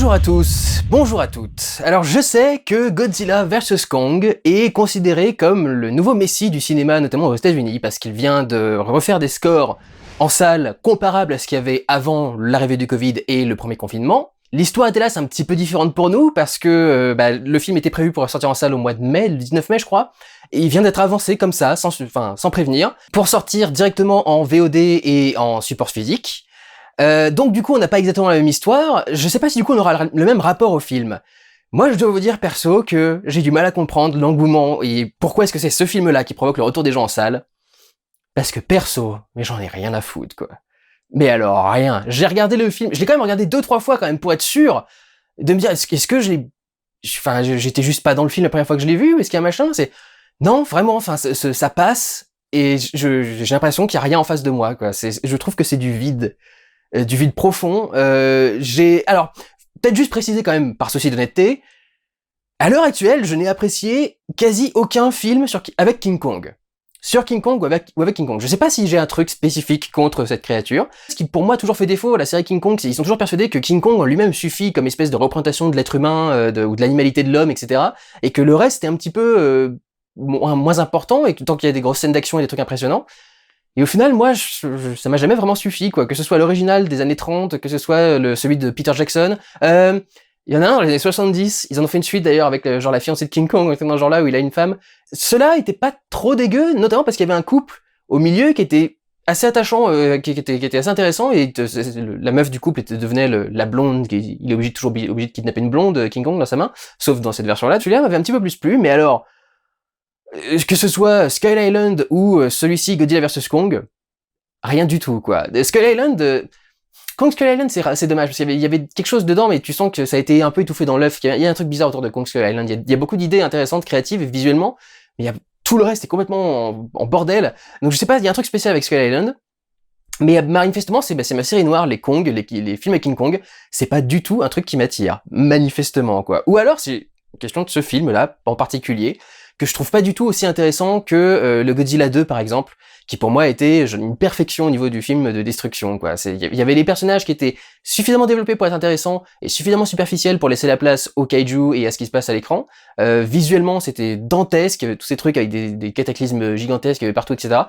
Bonjour à tous, bonjour à toutes. Alors je sais que Godzilla vs Kong est considéré comme le nouveau messie du cinéma, notamment aux États-Unis, parce qu'il vient de refaire des scores en salle comparables à ce qu'il y avait avant l'arrivée du Covid et le premier confinement. L'histoire était là, c'est un petit peu différente pour nous, parce que le film était prévu pour sortir en salle au mois de mai, le 19 mai je crois, et il vient d'être avancé comme ça, sans prévenir, pour sortir directement en VOD et en support physique. Donc du coup on n'a pas exactement la même histoire, je sais pas si du coup on aura le même rapport au film. Moi je dois vous dire perso que j'ai du mal à comprendre l'engouement et pourquoi est-ce que c'est ce film-là qui provoque le retour des gens en salle. Parce que perso, mais j'en ai rien à foutre quoi. Mais alors rien, j'ai regardé le film, je l'ai quand même regardé 2-3 fois quand même pour être sûr de me dire est-ce que j'étais juste pas dans le film la première fois que je l'ai vu, est-ce qu'il y a un machin, non vraiment, ça passe et j'ai l'impression qu'il y a rien en face de moi quoi. Je trouve que c'est du vide profond. Alors, peut-être juste préciser quand même, par souci d'honnêteté, à l'heure actuelle, je n'ai apprécié quasi aucun film avec King Kong. Sur King Kong ou avec King Kong. Je sais pas si j'ai un truc spécifique contre cette créature. Ce qui, pour moi, a toujours fait défaut à la série King Kong, c'est qu'ils sont toujours persuadés que King Kong en lui-même suffit comme espèce de représentation de l'être humain, ou de l'animalité de l'homme, etc. Et que le reste est un petit peu moins important, et que tant qu'il y a des grosses scènes d'action et des trucs impressionnants. Et au final, moi, ça m'a jamais vraiment suffi, quoi. Que ce soit l'original des années 30, que ce soit celui de Peter Jackson. Il y en a un dans les années 70, ils en ont fait une suite d'ailleurs avec genre la fiancée de King Kong, dans ce genre-là où il a une femme. Ceux-là étaient pas trop dégueux, notamment parce qu'il y avait un couple au milieu qui était assez attachant, qui était assez intéressant, et la meuf du couple devenait la blonde, il est toujours obligé de kidnapper une blonde, King Kong, dans sa main, sauf dans cette version-là. Celui-là m'avait un petit peu plus plu, mais alors, que ce soit Skull Island ou celui-ci, Godzilla vs Kong, rien du tout, quoi. Skull Island, Kong Skull Island, c'est dommage, parce qu'il y avait quelque chose dedans, mais tu sens que ça a été un peu étouffé dans l'œuf. Il y a un truc bizarre autour de Kong Skull Island. Il y a beaucoup d'idées intéressantes, créatives, visuellement, mais tout le reste est complètement en bordel. Donc je sais pas, il y a un truc spécial avec Skull Island. Mais manifestement, c'est ma série noire, les Kong, les films avec King Kong, c'est pas du tout un truc qui m'attire. Manifestement, quoi. Ou alors, c'est une question de ce film-là, en particulier, que je trouve pas du tout aussi intéressant que le Godzilla 2 par exemple, qui pour moi était une perfection au niveau du film de destruction, quoi. Il y avait les personnages qui étaient suffisamment développés pour être intéressants et suffisamment superficiels pour laisser la place au kaiju et à ce qui se passe à l'écran. Visuellement c'était dantesque, il y avait tous ces trucs avec des cataclysmes gigantesques, il y avait partout, etc.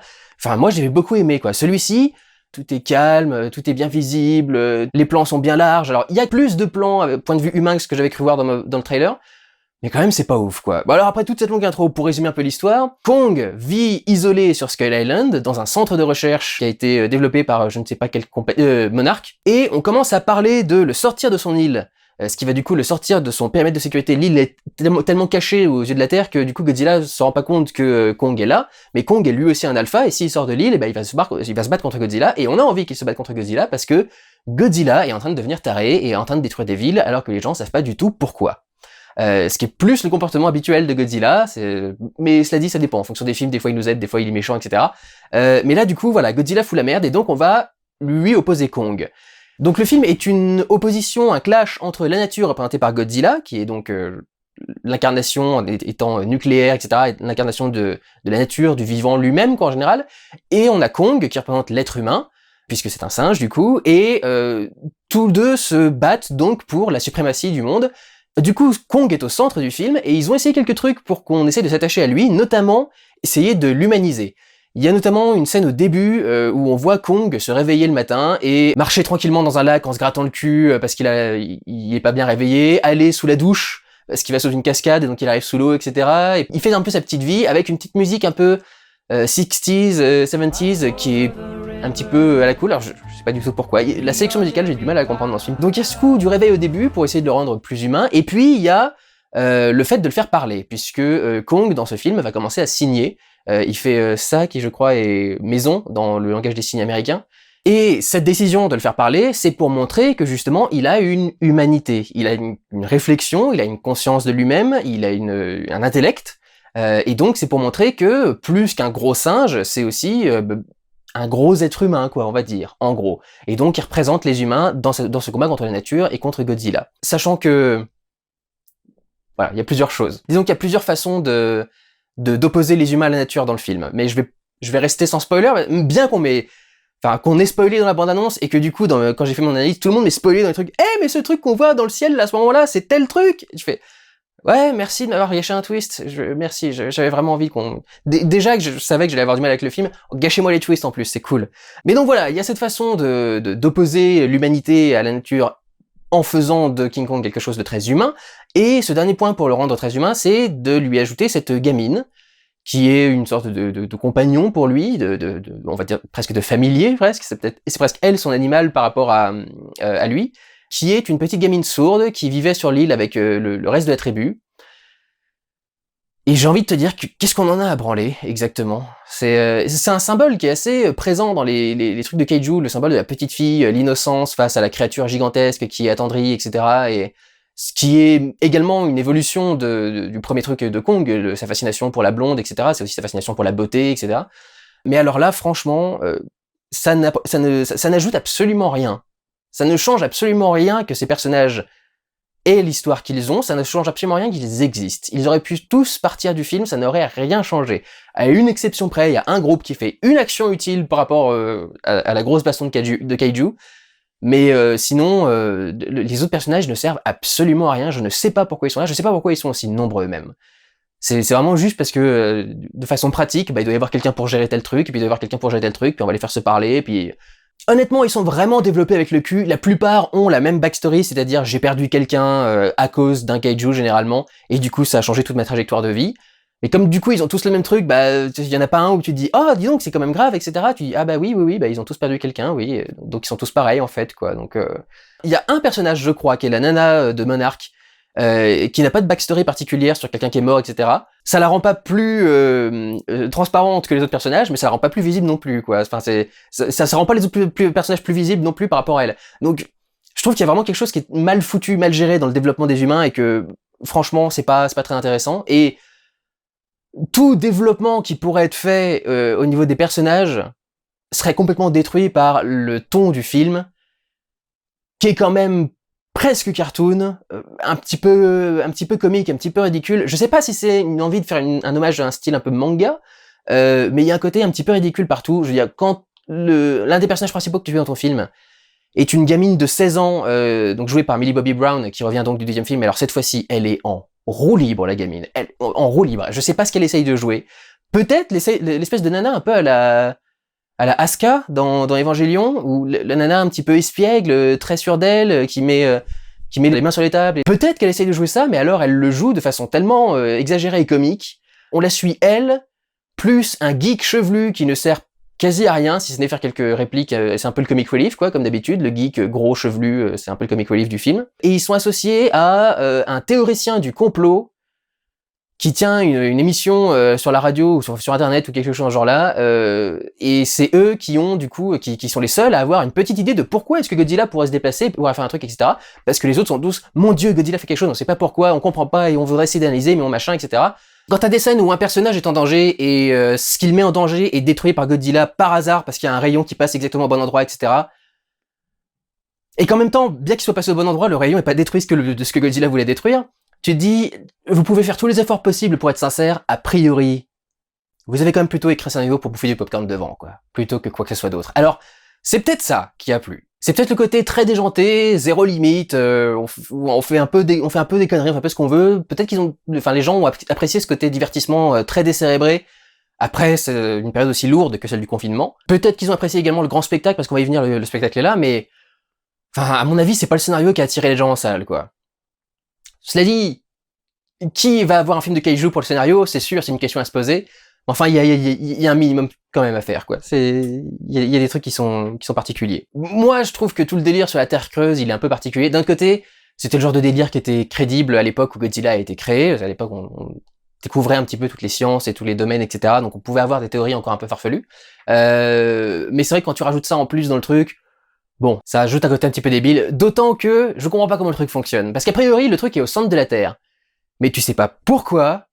Enfin moi j'avais beaucoup aimé, quoi. Celui-ci, tout est calme, tout est bien visible, les plans sont bien larges. Alors il y a plus de plans point de vue humain que ce que j'avais cru voir dans le trailer, mais quand même, c'est pas ouf, quoi. Bon, alors après toute cette longue intro, pour résumer un peu l'histoire, Kong vit isolé sur Skull Island, dans un centre de recherche qui a été développé par je ne sais pas quel monarque, et on commence à parler de le sortir de son île, ce qui va du coup le sortir de son périmètre de sécurité. L'île est tellement cachée aux yeux de la Terre que du coup Godzilla se rend pas compte que Kong est là, mais Kong est lui aussi un alpha, et s'il sort de l'île, il va se battre contre Godzilla, et on a envie qu'il se batte contre Godzilla parce que Godzilla est en train de devenir taré et est en train de détruire des villes alors que les gens savent pas du tout pourquoi. Ce qui est plus le comportement habituel de Godzilla, mais cela dit, ça dépend. En fonction des films, des fois il nous aide, des fois il est méchant, etc. Mais là, du coup, voilà, Godzilla fout la merde, et donc on va lui opposer Kong. Donc le film est une opposition, un clash entre la nature représentée par Godzilla, qui est donc l'incarnation étant nucléaire, etc., et l'incarnation de la nature, du vivant lui-même, quoi, en général, et on a Kong, qui représente l'être humain, puisque c'est un singe, du coup, et tous deux se battent donc pour la suprématie du monde. Du coup, Kong est au centre du film, et ils ont essayé quelques trucs pour qu'on essaie de s'attacher à lui, notamment essayer de l'humaniser. Il y a notamment une scène au début où on voit Kong se réveiller le matin et marcher tranquillement dans un lac en se grattant le cul parce qu'il est pas bien réveillé, aller sous la douche parce qu'il va sous une cascade et donc il arrive sous l'eau, etc. Et il fait un peu sa petite vie avec une petite musique un peu 60s, 70s qui est un petit peu à la cool. Alors je sais pas du tout pourquoi. La sélection musicale, j'ai du mal à comprendre dans ce film. Donc il y a ce coup du réveil au début pour essayer de le rendre plus humain, et puis il y a le fait de le faire parler, puisque Kong dans ce film va commencer à signer. Il fait ça qui je crois est maison dans le langage des signes américain. Et cette décision de le faire parler, c'est pour montrer que justement il a une humanité, il a une réflexion, il a une conscience de lui-même, il a un intellect. Et donc c'est pour montrer que plus qu'un gros singe, c'est aussi un gros être humain, quoi, on va dire, en gros. Et donc il représente les humains dans ce combat contre la nature et contre Godzilla. Sachant que voilà, il y a plusieurs choses. Disons qu'il y a plusieurs façons d'opposer les humains à la nature dans le film. Mais je vais rester sans spoiler, bien qu'on enfin qu'on ait spoilé dans la bande-annonce et que du coup quand j'ai fait mon analyse, tout le monde m'est spoilé dans les trucs. Mais ce truc qu'on voit dans le ciel là, à ce moment-là, c'est tel truc. Je fais ouais, merci de m'avoir gâché un twist. Merci, j'avais vraiment envie qu'on... Déjà que je savais que j'allais avoir du mal avec le film, gâchez-moi les twists en plus, c'est cool. Mais donc voilà, il y a cette façon d'opposer l'humanité à la nature en faisant de King Kong quelque chose de très humain. Et ce dernier point pour le rendre très humain, c'est de lui ajouter cette gamine, qui est une sorte de compagnon pour lui, on va dire presque de familier presque, c'est presque elle son animal par rapport à lui, qui est une petite gamine sourde qui vivait sur l'île avec le reste de la tribu. Et j'ai envie de te dire qu'est-ce qu'on en a à branler exactement. C'est un symbole qui est assez présent dans les trucs de kaiju, le symbole de la petite fille, l'innocence face à la créature gigantesque qui est attendrie, etc. Et ce qui est également une évolution du premier truc de Kong, sa fascination pour la blonde, etc. C'est aussi sa fascination pour la beauté, etc. Mais alors là, franchement, ça n'ajoute absolument rien. Ça ne change absolument rien que ces personnages aient l'histoire qu'ils ont, ça ne change absolument rien qu'ils existent. Ils auraient pu tous partir du film, ça n'aurait rien changé. À une exception près, il y a un groupe qui fait une action utile par rapport à la grosse baston de kaiju, mais sinon, les autres personnages ne servent absolument à rien, je ne sais pas pourquoi ils sont là, je ne sais pas pourquoi ils sont aussi nombreux eux-mêmes. C'est vraiment juste parce que, de façon pratique, il doit y avoir quelqu'un pour gérer tel truc, et puis il doit y avoir quelqu'un pour gérer tel truc, puis on va les faire se parler, puis... Honnêtement, ils sont vraiment développés avec le cul. La plupart ont la même backstory, c'est-à-dire j'ai perdu quelqu'un à cause d'un kaiju généralement, et du coup ça a changé toute ma trajectoire de vie. Et comme du coup ils ont tous le même truc, il y en a pas un où tu te dis oh dis donc c'est quand même grave, etc. Tu dis ah bah oui ils ont tous perdu quelqu'un, oui, donc ils sont tous pareils en fait quoi. Donc il y a un personnage je crois qui est la nana de Monarch. Qui n'a pas de backstory particulière sur quelqu'un qui est mort, etc. Ça la rend pas plus transparente que les autres personnages, mais ça la rend pas plus visible non plus, quoi. Enfin, ça rend pas les autres personnages plus visibles non plus par rapport à elle. Donc, je trouve qu'il y a vraiment quelque chose qui est mal foutu, mal géré dans le développement des humains et que, franchement, c'est pas très intéressant. Et tout développement qui pourrait être fait au niveau des personnages serait complètement détruit par le ton du film, qui est quand même presque cartoon, un petit peu comique, un petit peu ridicule. Je sais pas si c'est une envie de faire un hommage à un style un peu manga, mais il y a un côté un petit peu ridicule partout. Je veux dire, quand l'un des personnages principaux que tu vois dans ton film est une gamine de 16 ans, donc jouée par Millie Bobby Brown, qui revient donc du deuxième film, alors cette fois-ci, elle est en roue libre, la gamine. Elle, en roue libre. Je sais pas ce qu'elle essaye de jouer. Peut-être l'espèce de nana un peu à la Asuka dans Evangelion, où la nana un petit peu espiègle, très sûre d'elle, qui met les mains sur les tables. Peut-être qu'elle essaye de jouer ça, mais alors elle le joue de façon tellement exagérée et comique. On la suit elle, plus un geek chevelu qui ne sert quasi à rien, si ce n'est faire quelques répliques. C'est un peu le comic relief, quoi, comme d'habitude. Le geek gros chevelu, c'est un peu le comic relief du film. Et ils sont associés à un théoricien du complot qui tient une émission sur la radio ou sur internet ou quelque chose dans ce genre-là, et c'est eux qui ont du coup qui sont les seuls à avoir une petite idée de pourquoi est-ce que Godzilla pourrait se déplacer, pourrait faire un truc, etc. Parce que les autres sont tous mon Dieu, Godzilla fait quelque chose, on sait pas pourquoi, on comprend pas et on voudrait essayer d'analyser, mais on machin, etc. Quand t'as des scènes où un personnage est en danger et ce qu'il met en danger est détruit par Godzilla par hasard parce qu'il y a un rayon qui passe exactement au bon endroit, etc. Et qu'en même temps, bien qu'il soit passé au bon endroit, le rayon est pas détruit de ce que Godzilla voulait détruire. Tu te dis, vous pouvez faire tous les efforts possibles pour être sincère, a priori, vous avez quand même plutôt écrit un scénario pour bouffer du popcorn devant, quoi, plutôt que quoi que ce soit d'autre. Alors, c'est peut-être ça qui a plu. C'est peut-être le côté très déjanté, zéro limite, on fait un peu des conneries, on fait un peu ce qu'on veut. Peut-être les gens ont apprécié ce côté divertissement très décérébré. Après, c'est une période aussi lourde que celle du confinement. Peut-être qu'ils ont apprécié également le grand spectacle, parce qu'on va y venir, le spectacle est là, mais, enfin, à mon avis, c'est pas le scénario qui a attiré les gens en salle, quoi. Cela dit, qui va avoir un film de kaiju pour le scénario, c'est sûr, c'est une question à se poser. Enfin, il y a un minimum quand même à faire, quoi. Il y a des trucs qui sont particuliers. Moi, je trouve que tout le délire sur la Terre creuse, il est un peu particulier. D'un côté, c'était le genre de délire qui était crédible à l'époque où Godzilla a été créé. À l'époque, on découvrait un petit peu toutes les sciences et tous les domaines, etc. Donc on pouvait avoir des théories encore un peu farfelues. Mais c'est vrai que quand tu rajoutes ça en plus dans le truc, bon, ça ajoute un côté un petit peu débile, d'autant que je comprends pas comment le truc fonctionne. Parce qu'a priori, le truc est au centre de la Terre. Mais tu sais pas pourquoi,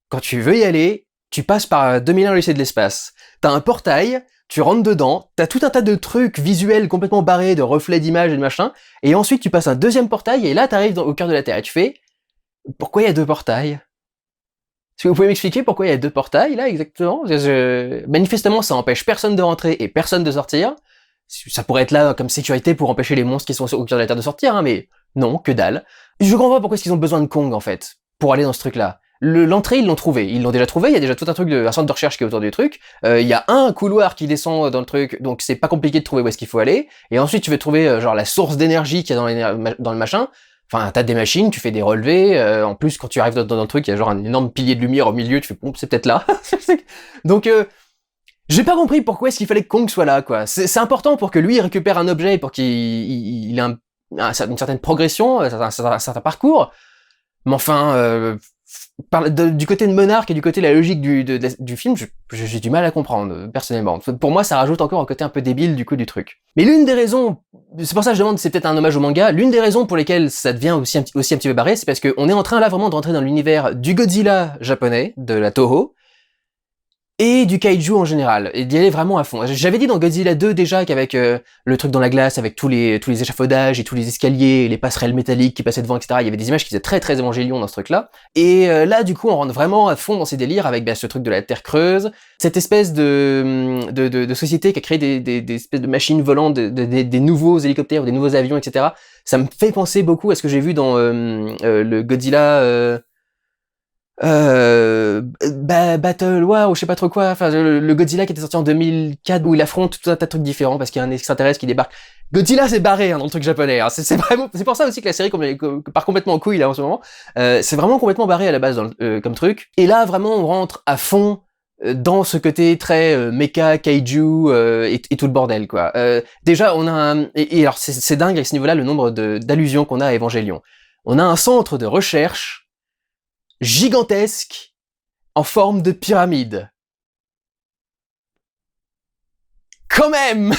quand tu veux y aller, tu passes par 2001 Odyssée de l'espace. T'as un portail, tu rentres dedans, t'as tout un tas de trucs visuels complètement barrés, de reflets d'images et de machin, et ensuite tu passes un deuxième portail, et là t'arrives au cœur de la Terre, et tu fais, pourquoi il y a deux portails? Est-ce que vous pouvez m'expliquer pourquoi il y a deux portails, là, exactement? Manifestement, ça empêche personne de rentrer et personne de sortir. Ça pourrait être là comme sécurité pour empêcher les monstres qui sont au cœur de la Terre de sortir, hein, mais non, que dalle. Je comprends pas pourquoi est-ce qu'ils ont besoin de Kong, en fait, pour aller dans ce truc-là. L'entrée, ils l'ont trouvé. Ils l'ont déjà trouvé, il y a déjà tout un truc un centre de recherche qui est autour du truc. Il y a un couloir qui descend dans le truc, donc c'est pas compliqué de trouver où est-ce qu'il faut aller. Et ensuite, tu veux trouver, genre, la source d'énergie qu'il y a dans le machin. Enfin, t'as des machines, tu fais des relevés. En plus, quand tu arrives dans le truc, il y a genre un énorme pilier de lumière au milieu, tu fais, bon, c'est peut-être là. Donc, j'ai pas compris pourquoi est-ce qu'il fallait que Kong soit là, quoi. C'est important pour que lui il récupère un objet, pour qu'il ait une certaine progression, un certain parcours. Mais enfin, du côté de Monarch et du côté de la logique du film, j'ai du mal à comprendre, personnellement. Pour moi, ça rajoute encore un côté un peu débile du coup du truc. Mais l'une des raisons, c'est pour ça que je demande si c'est peut-être un hommage au manga, l'une des raisons pour lesquelles ça devient aussi un petit peu barré, c'est parce qu'on est en train là vraiment de rentrer dans l'univers du Godzilla japonais, de la Toho, et du kaiju en général, et d'y aller vraiment à fond. J'avais dit dans Godzilla 2 déjà qu'avec le truc dans la glace, avec tous les échafaudages et tous les escaliers, les passerelles métalliques qui passaient devant, etc., il y avait des images qui faisaient très très évangélion dans ce truc-là. Et là, du coup, on rentre vraiment à fond dans ces délires avec ce truc de la Terre creuse, cette espèce de société qui a créé des espèces de machines volantes, des nouveaux hélicoptères ou des nouveaux avions, etc. Ça me fait penser beaucoup à ce que j'ai vu dans le Godzilla... Battle War ou je sais pas trop quoi, enfin le Godzilla qui était sorti en 2004 où il affronte tout un tas de trucs différents parce qu'il y a un extraterrestre qui débarque. Godzilla c'est barré hein, dans le truc japonais, hein. C'est vraiment, c'est pour ça aussi que la série part complètement en couille là en ce moment. C'est vraiment complètement barré à la base comme truc. Et là vraiment on rentre à fond dans ce côté très mecha, kaiju et tout le bordel quoi. Déjà on a et alors c'est dingue à ce niveau-là le nombre d'allusions qu'on a à Evangelion. On a un centre de recherche gigantesque en forme de pyramide. Quand même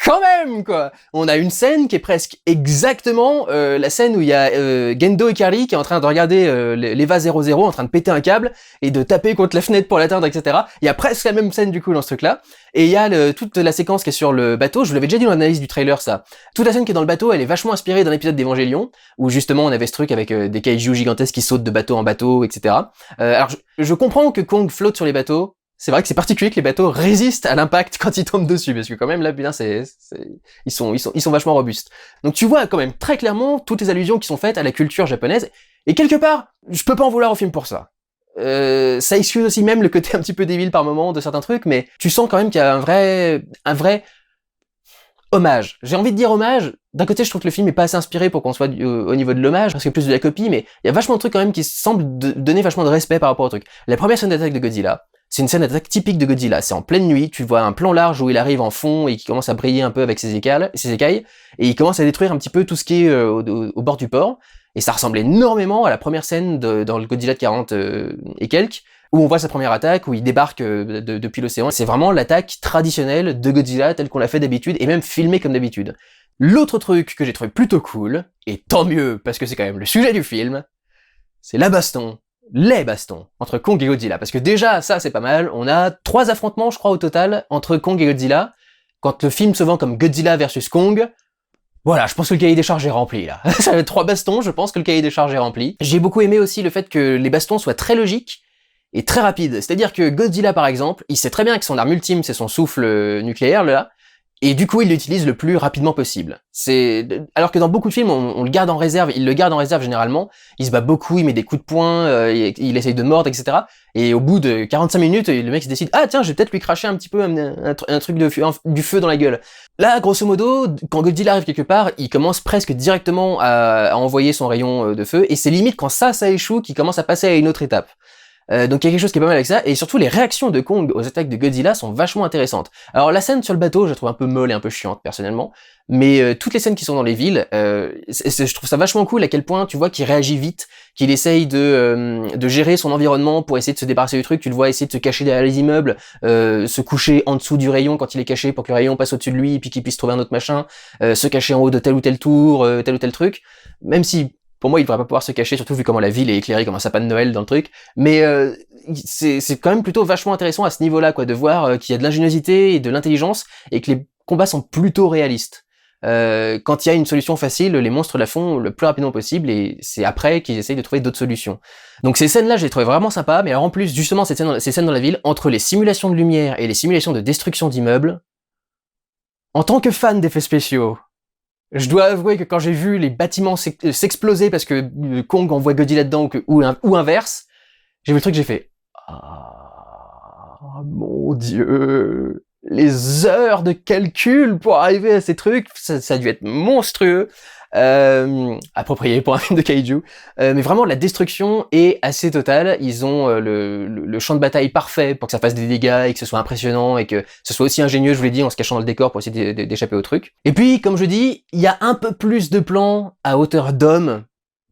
Quand même, quoi. On a une scène qui est presque exactement la scène où il y a Gendo Ikari qui est en train de regarder l'Eva 00 en train de péter un câble et de taper contre la fenêtre pour l'atteindre, etc. Il y a presque la même scène du coup dans ce truc-là. Et il y a toute la séquence qui est sur le bateau. Je vous l'avais déjà dit dans l'analyse du trailer, ça. Toute la scène qui est dans le bateau, elle est vachement inspirée d'un épisode d'Evangelion où justement on avait ce truc avec des kaiju gigantesques qui sautent de bateau en bateau, etc. Alors je comprends que Kong flotte sur les bateaux. C'est vrai que c'est particulier que les bateaux résistent à l'impact quand ils tombent dessus, parce que quand même là, putain, ils sont vachement robustes. Donc tu vois quand même très clairement toutes les allusions qui sont faites à la culture japonaise, et quelque part, je peux pas en vouloir au film pour ça. Ça excuse aussi même le côté un petit peu débile par moment de certains trucs, mais tu sens quand même qu'il y a un vrai hommage. J'ai envie de dire hommage. D'un côté, je trouve que le film est pas assez inspiré pour qu'on soit au niveau de l'hommage, parce que plus de la copie, mais il y a vachement de trucs quand même qui semblent donner vachement de respect par rapport au truc. La première scène d'attaque de Godzilla, c'est une scène d'attaque typique de Godzilla. C'est en pleine nuit, tu vois un plan large où il arrive en fond et qui commence à briller un peu avec ses écailles, et il commence à détruire un petit peu tout ce qui est au bord du port. Et ça ressemble énormément à la première scène dans le Godzilla de 40 et quelques, où on voit sa première attaque, où il débarque depuis l'océan. C'est vraiment l'attaque traditionnelle de Godzilla telle qu'on l'a fait d'habitude, et même filmée comme d'habitude. L'autre truc que j'ai trouvé plutôt cool, et tant mieux parce que c'est quand même le sujet du film, c'est les bastons entre Kong et Godzilla. Parce que déjà, ça c'est pas mal, on a 3 affrontements je crois au total entre Kong et Godzilla. Quand le film se vend comme Godzilla versus Kong, voilà, je pense que le cahier des charges est rempli là. Ça va être 3 bastons, je pense que le cahier des charges est rempli. J'ai beaucoup aimé aussi le fait que les bastons soient très logiques et très rapides. C'est-à-dire que Godzilla par exemple, il sait très bien que son arme ultime c'est son souffle nucléaire là, et du coup il l'utilise le plus rapidement possible. Alors que dans beaucoup de films on le garde en réserve, il le garde en réserve généralement, il se bat beaucoup, il met des coups de poing, il essaye de mordre, etc. Et au bout de 45 minutes, le mec se décide, ah tiens, je vais peut-être lui cracher un petit peu un truc du feu dans la gueule. Là, grosso modo, quand Godzilla arrive quelque part, il commence presque directement à envoyer son rayon de feu, et c'est limite quand ça échoue qu'il commence à passer à une autre étape. Donc il y a quelque chose qui est pas mal avec ça, et surtout les réactions de Kong aux attaques de Godzilla sont vachement intéressantes. Alors la scène sur le bateau, je la trouve un peu molle et un peu chiante personnellement, mais toutes les scènes qui sont dans les villes, je trouve ça vachement cool à quel point tu vois qu'il réagit vite, qu'il essaye de gérer son environnement pour essayer de se débarrasser du truc, tu le vois essayer de se cacher derrière les immeubles, se coucher en dessous du rayon quand il est caché pour que le rayon passe au-dessus de lui et puis qu'il puisse trouver un autre machin, se cacher en haut de tel ou tel tour, tel ou tel truc, même si pour moi, il devrait pas pouvoir se cacher, surtout vu comment la ville est éclairée comme un sapin de Noël dans le truc. Mais c'est quand même plutôt vachement intéressant à ce niveau-là, quoi, de voir qu'il y a de l'ingéniosité et de l'intelligence et que les combats sont plutôt réalistes. Quand il y a une solution facile, les monstres la font le plus rapidement possible et c'est après qu'ils essayent de trouver d'autres solutions. Donc ces scènes-là, je les trouvais vraiment sympas, mais alors en plus, justement, ces scènes dans la ville, entre les simulations de lumière et les simulations de destruction d'immeubles, En tant que fan d'effets spéciaux, je dois avouer que quand j'ai vu les bâtiments s'exploser parce que Kong envoie Godzilla dedans ou inverse, j'ai vu le truc, j'ai fait ah mon dieu, les heures de calcul pour arriver à ces trucs, ça a dû être monstrueux. Approprié pour un film de kaiju, mais vraiment la destruction est assez totale. Ils ont le champ de bataille parfait pour que ça fasse des dégâts et que ce soit impressionnant et que ce soit aussi ingénieux, je vous l'ai dit, en se cachant dans le décor pour essayer d'échapper au truc. Et puis, comme je dis, il y a un peu plus de plans à hauteur d'homme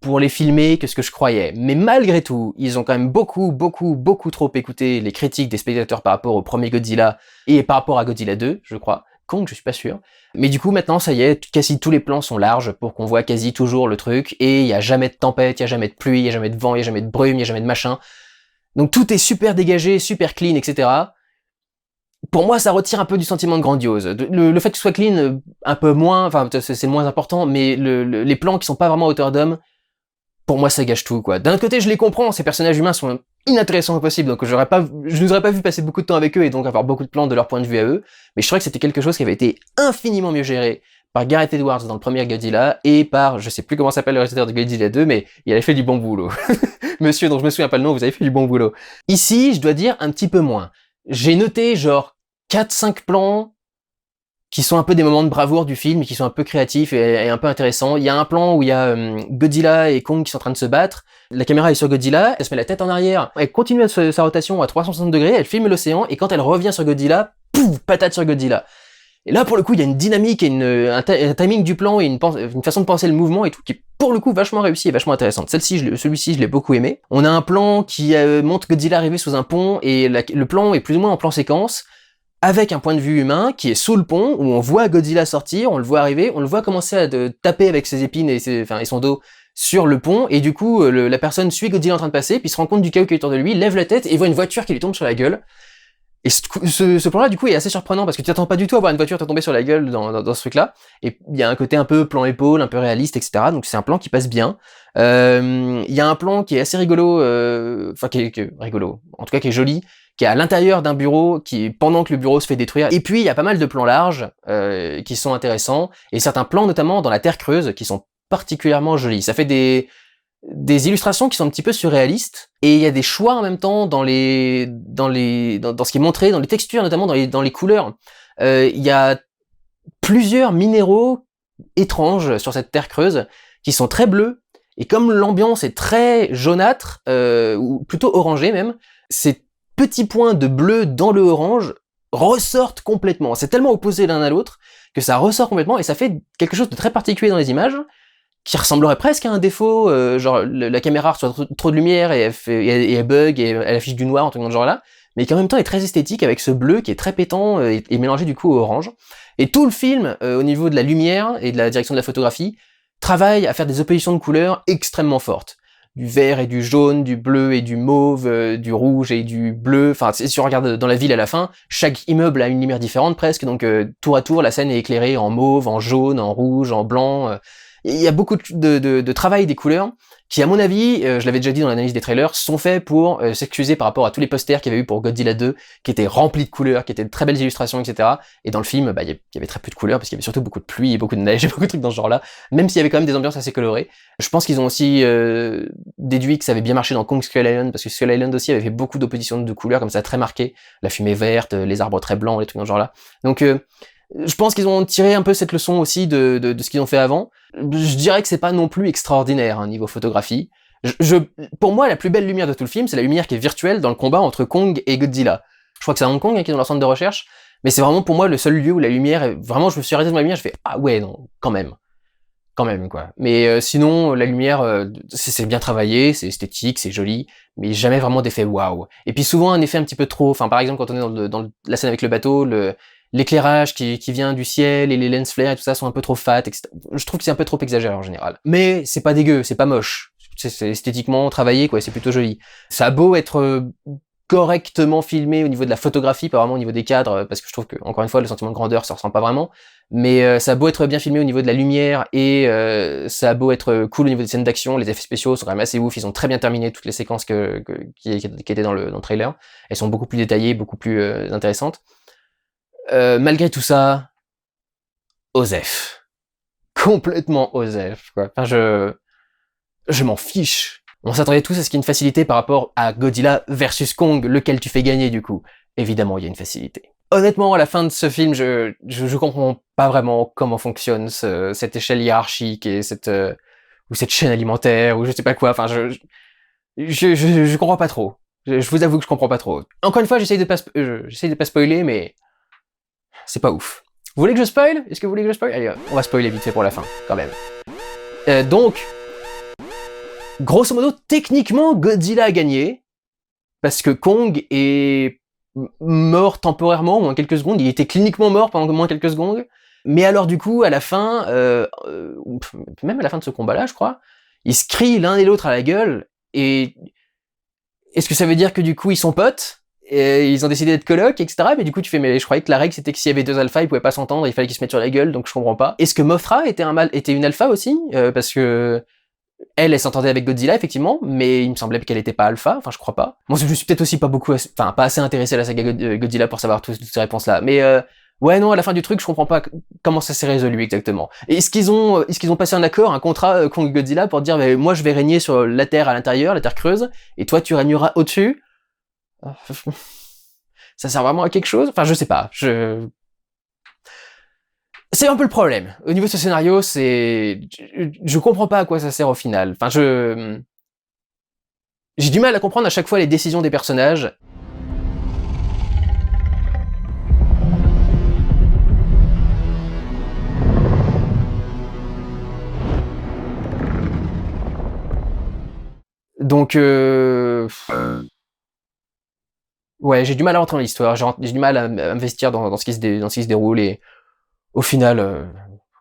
pour les filmer que ce que je croyais. Mais malgré tout, ils ont quand même beaucoup trop écouté les critiques des spectateurs par rapport au premier Godzilla et par rapport à Godzilla 2, je crois. Kong, je suis pas sûr. Mais du coup, maintenant, ça y est, quasi tous les plans sont larges pour qu'on voit quasi toujours le truc, et il y a jamais de tempête, il y a jamais de pluie, il y a jamais de vent, il y a jamais de brume, il y a jamais de machin. Donc tout est super dégagé, super clean, etc. Pour moi, ça retire un peu du sentiment de grandiose. Le fait que ce soit clean, un peu moins, enfin, c'est le moins important, mais les plans qui sont pas vraiment à hauteur d'homme, pour moi, ça gâche tout, quoi. D'un autre côté, je les comprends, ces personnages humains sont inintéressants au possible, donc je nous aurais pas vu passer beaucoup de temps avec eux et donc avoir beaucoup de plans de leur point de vue à eux, mais je trouvais que c'était quelque chose qui avait été infiniment mieux géré par Gareth Edwards dans le premier Godzilla et par, je sais plus comment s'appelle le réalisateur de Godzilla 2, mais il avait fait du bon boulot. Monsieur dont je me souviens pas le nom, vous avez fait du bon boulot. Ici, je dois dire un petit peu moins. J'ai noté genre 4-5 plans qui sont un peu des moments de bravoure du film, qui sont un peu créatifs et un peu intéressants. Il y a un plan où il y a Godzilla et Kong qui sont en train de se battre. La caméra est sur Godzilla, elle se met la tête en arrière, elle continue sa rotation à 360 degrés, elle filme l'océan, et quand elle revient sur Godzilla, pouf, patate sur Godzilla. Et là, pour le coup, il y a une dynamique et un timing du plan et une façon de penser le mouvement et tout qui est pour le coup vachement réussi et vachement intéressante. Celui-ci, je l'ai beaucoup aimé. On a un plan qui montre Godzilla arriver sous un pont et le plan est plus ou moins en plan séquence, avec un point de vue humain qui est sous le pont, où on voit Godzilla sortir, on le voit arriver, on le voit commencer à taper avec ses épines et son dos sur le pont, et du coup, la personne suit Godzilla en train de passer, puis se rend compte du chaos qui est autour de lui, lève la tête et voit une voiture qui lui tombe sur la gueule. Et ce plan-là, du coup, est assez surprenant, parce que tu t'attends pas du tout à voir une voiture te tomber sur la gueule dans ce truc-là, et il y a un côté un peu plan épaule, un peu réaliste, etc., donc c'est un plan qui passe bien. Il y a un plan qui est assez rigolo, qui est rigolo, en tout cas qui est joli, qui est à l'intérieur d'un bureau, pendant que le bureau se fait détruire. Et puis il y a pas mal de plans larges qui sont intéressants, et certains plans notamment dans la Terre creuse qui sont particulièrement jolis. Ça fait des illustrations qui sont un petit peu surréalistes, et il y a des choix en même temps dans ce qui est montré, dans les textures, notamment dans les couleurs. Il y a plusieurs minéraux étranges sur cette Terre creuse qui sont très bleus, et comme l'ambiance est très jaunâtre, ou plutôt orangée même, ces petits points de bleu dans le orange ressortent complètement. C'est tellement opposé l'un à l'autre que ça ressort complètement et ça fait quelque chose de très particulier dans les images qui ressemblerait presque à un défaut, genre la caméra reçoit trop de lumière et elle bug et elle affiche du noir, en tout cas dans ce genre-là, mais qui en même temps est très esthétique avec ce bleu qui est très pétant et mélangé du coup au orange. Et tout le film, au niveau de la lumière et de la direction de la photographie, travaille à faire des oppositions de couleurs extrêmement fortes. Du vert et du jaune, du bleu et du mauve, du rouge et du bleu. Enfin, si on regarde dans la ville à la fin, chaque immeuble a une lumière différente presque, donc tour à tour, la scène est éclairée en mauve, en jaune, en rouge, en blanc. Il y a beaucoup de travail des couleurs qui, à mon avis, je l'avais déjà dit dans l'analyse des trailers, sont faits pour s'excuser par rapport à tous les posters qu'il y avait eu pour Godzilla 2, qui étaient remplis de couleurs, qui étaient de très belles illustrations, etc. Et dans le film, il y avait très peu de couleurs, parce qu'il y avait surtout beaucoup de pluie et beaucoup de neige et beaucoup de trucs dans ce genre-là, même s'il y avait quand même des ambiances assez colorées. Je pense qu'ils ont aussi déduit que ça avait bien marché dans Kong Skull Island, parce que Skull Island aussi avait fait beaucoup d'oppositions de couleurs, comme ça, très marquées. La fumée verte, les arbres très blancs, les trucs dans ce genre-là. Donc, je pense qu'ils ont tiré un peu cette leçon aussi de ce qu'ils ont fait avant. Je dirais que c'est pas non plus extraordinaire, hein, niveau photographie. Pour moi, la plus belle lumière de tout le film, c'est la lumière qui est virtuelle dans le combat entre Kong et Godzilla. Je crois que c'est à Hong Kong, hein, qui est dans leur centre de recherche, mais c'est vraiment pour moi le seul lieu où la lumière est... Vraiment, je me suis arrêté devant la lumière, je fais « Ah ouais, non, quand même, quoi. » Mais sinon, la lumière, c'est bien travaillé, c'est esthétique, c'est joli, mais jamais vraiment d'effet waouh. Et puis souvent, un effet un petit peu trop... Enfin, par exemple, quand on est dans la scène avec le bateau, l'éclairage qui vient du ciel et les lens flares et tout ça sont un peu trop fat, etc. Je trouve que c'est un peu trop exagéré en général. Mais c'est pas dégueu, c'est pas moche. C'est esthétiquement travaillé, quoi, c'est plutôt joli. Ça a beau être correctement filmé au niveau de la photographie, pas vraiment au niveau des cadres, parce que je trouve que, encore une fois, le sentiment de grandeur, ça ressent pas vraiment. Mais ça a beau être bien filmé au niveau de la lumière, et ça a beau être cool au niveau des scènes d'action, les effets spéciaux sont quand même assez ouf, ils ont très bien terminé toutes les séquences qui étaient dans le trailer. Elles sont beaucoup plus détaillées, beaucoup plus intéressantes. Malgré tout ça, Osef. Complètement Osef, quoi. Enfin, je m'en fiche. On s'attendait tous à ce qu'il y ait une facilité par rapport à Godzilla versus Kong, lequel tu fais gagner, du coup. Évidemment, il y a une facilité. Honnêtement, à la fin de ce film, je comprends pas vraiment comment fonctionne cette échelle hiérarchique et ou cette chaîne alimentaire, ou je sais pas quoi. Enfin, je comprends pas trop. Je vous avoue que je comprends pas trop. Encore une fois, j'essaye de pas spoiler, mais c'est pas ouf. Vous voulez que je spoil? Est-ce que vous voulez que je spoil? Allez, on va spoiler vite fait pour la fin, quand même. Donc, grosso modo, techniquement, Godzilla a gagné, parce que Kong est mort temporairement, au moins quelques secondes. Il était cliniquement mort pendant au moins quelques secondes. Mais alors du coup, à la fin, même à la fin de ce combat-là, je crois, ils se crient l'un et l'autre à la gueule, et est-ce que ça veut dire que du coup, ils sont potes et ils ont décidé d'être colocs, etc. Mais du coup, tu fais, mais je croyais que la règle, c'était que s'il y avait deux alphas, ils pouvaient pas s'entendre, il fallait qu'ils se mettent sur la gueule, donc je comprends pas. Est-ce que Mothra était une alpha aussi? Parce que elle s'entendait avec Godzilla, effectivement, mais il me semblait qu'elle était pas alpha, enfin, je crois pas. Moi, je suis peut-être aussi pas pas assez intéressé à la saga Godzilla pour savoir toutes ces réponses-là, mais ouais, non, à la fin du truc, je comprends pas comment ça s'est résolu exactement. Et est-ce qu'ils ont passé un accord, un contrat Kong et Godzilla pour dire, mais moi, je vais régner sur la Terre à l'intérieur, la Terre creuse, et toi, tu régneras au-dessus? Ça sert vraiment à quelque chose? Enfin, je sais pas, c'est un peu le problème. Au niveau de ce scénario, je comprends pas à quoi ça sert au final. Enfin, j'ai du mal à comprendre à chaque fois les décisions des personnages. Donc, ouais, j'ai du mal à rentrer dans l'histoire, j'ai du mal à m'investir dans ce qui se déroule, et au final,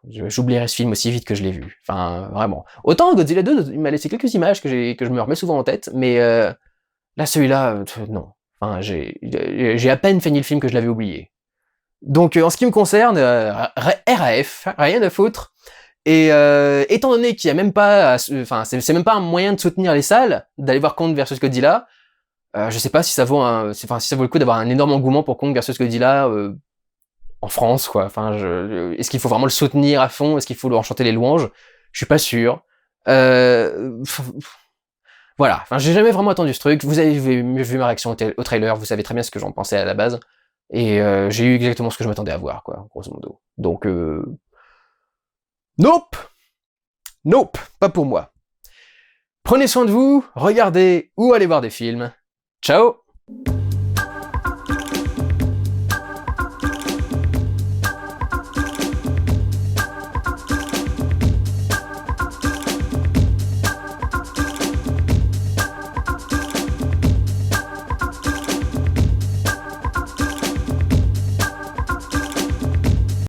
j'oublierai ce film aussi vite que je l'ai vu. Enfin, vraiment. Autant Godzilla 2, il m'a laissé quelques images que je me remets souvent en tête, mais là, celui-là, non. Enfin, j'ai à peine fini le film que je l'avais oublié. Donc, en ce qui me concerne, RAF, rien à foutre. Et étant donné qu'il y a même pas, enfin, c'est même pas un moyen de soutenir les salles, d'aller voir Kong versus Godzilla, je sais pas si ça vaut si ça vaut le coup d'avoir un énorme engouement pour Kong versus Godzilla en France, quoi. Enfin, est-ce qu'il faut vraiment le soutenir à fond? Est-ce qu'il faut lui en chanter les louanges? Je suis pas sûr. Voilà. Enfin, j'ai jamais vraiment attendu ce truc. Vous avez vu ma réaction au trailer, vous savez très bien ce que j'en pensais à la base. Et j'ai eu exactement ce que je m'attendais à voir, quoi, grosso modo. Donc, nope! Nope! Pas pour moi. Prenez soin de vous, regardez ou allez voir des films. Ciao!